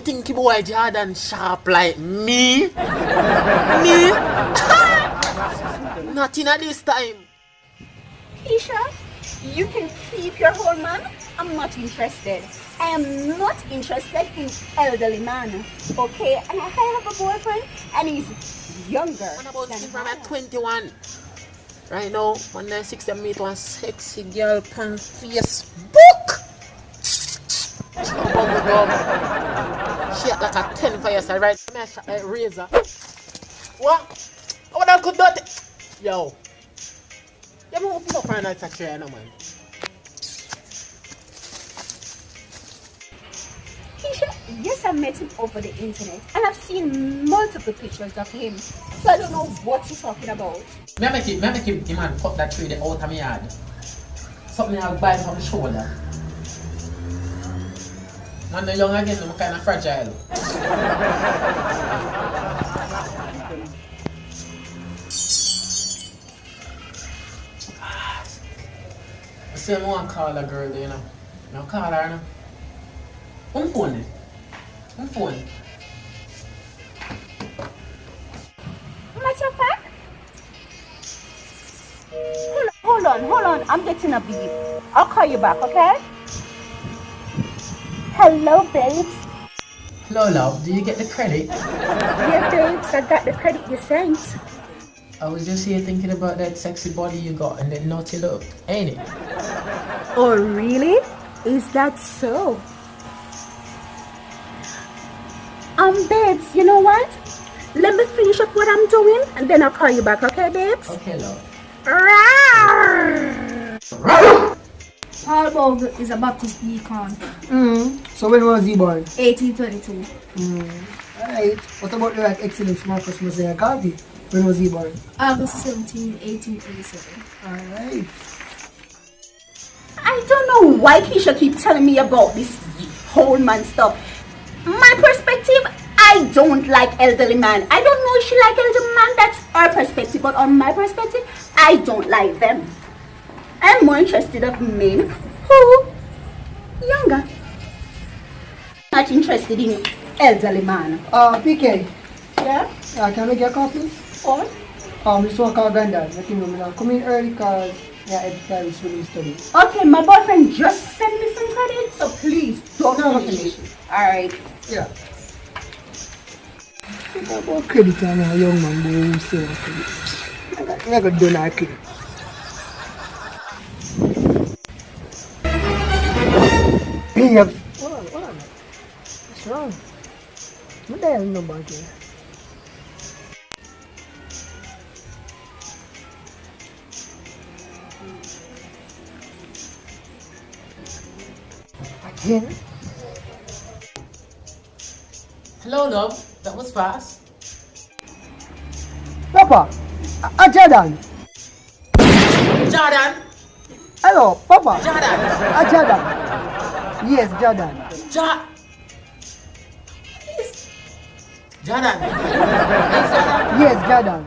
think boy Jordan sharp like me? Me? Not in at this time. Isha, you can keep your whole man. I'm not interested. I am not interested in elderly man. Okay? And I have a boyfriend and he's younger. What about than him from I at am. 21? Right now, when I 6 them meet one sexy girl on Facebook. She had like a 10 for yesterday, right? A razor. What? Oh, that good dirty. Yo. You ever open up for a night actually, I know, man. Isha, yes, I met him over the internet and I've seen multiple pictures of him. So I don't know what you're talking about. Me make him man cut that tree out of my yard. Something I'll buy from the shoulder. When the young again, I'm kind of fragile. I say I want to call a girl, you know. I call her, you know. I'm phone. Matter of fact, hold on. I'm getting a beep. I'll call you back, okay? Hello, babes. Hello, love. Do you get the credit? Yeah, babes, I got the credit you sent. I was just here thinking about that sexy body you got and that naughty look, ain't it? Oh, really? Is that so? Babes, you know what? Let me finish up what I'm doing and then I'll call you back, okay, babes? Okay, love. Paul Bogle is a Baptist deacon. So when was he born? 1832. Alright. What about the right excellence Marcus Mosiah Garvey? When was he born? August 17, 1887. Alright. I don't know why Keisha keep telling me about this whole man stuff. My perspective, I don't like elderly man. I don't know if she like elderly man, that's her perspective. But on my perspective, I don't like them. I'm more interested of men who younger. Not interested in elderly man. PK. Yeah? Can I make your call, please? Or? This one called Gandalf. Let him know. Come in early because every is really study. Okay, my boyfriend just sent me some credit, so please don't finish. Alright. Yeah. About credit on a young man who say credit. I got done our credit. Babes. Hold on. What's wrong? What the hell number again? Again? Hello, love. That was fast. Papa, Jordan. Jordan. Hello, Papa. Jordan. Jordan. Yes, Jordan. Jordan. Yes, Jordan.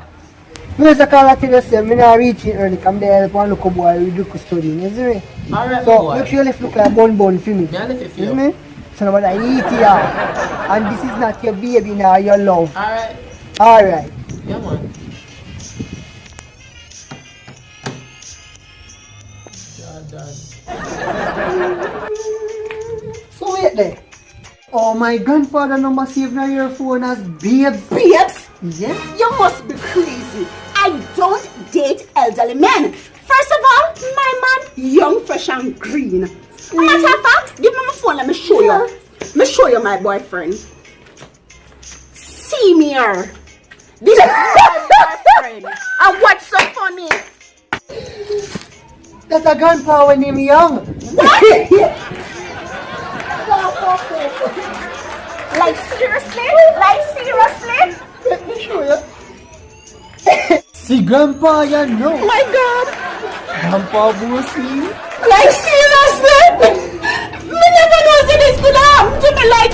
There's a call at the same. I'm not reaching early. Come there, help one local boy. We do studying. You see me? Alright, So, boy. make sure you left look like a bun for me. Yeah, lift it for You you. see me? So, nobody eat here. And this is not your baby now, your love. Alright. Alright. Yeah, man. Jordan. So, wait there. Oh, my grandfather number saved on your phone as babes. Babes, Yeah? you must be crazy. I don't date elderly men. First of all, my man, young, fresh, and green. Matter of fact, give me my phone, let me show you. Let me show you my boyfriend. See me here. This is my boyfriend. And what's so funny? That's a grandpa when him young. What? Like seriously? Like seriously? Let me show you. See, grandpa, you know. Oh my god. Grandpa Bossy. Like seriously? Me never know this could happen to me like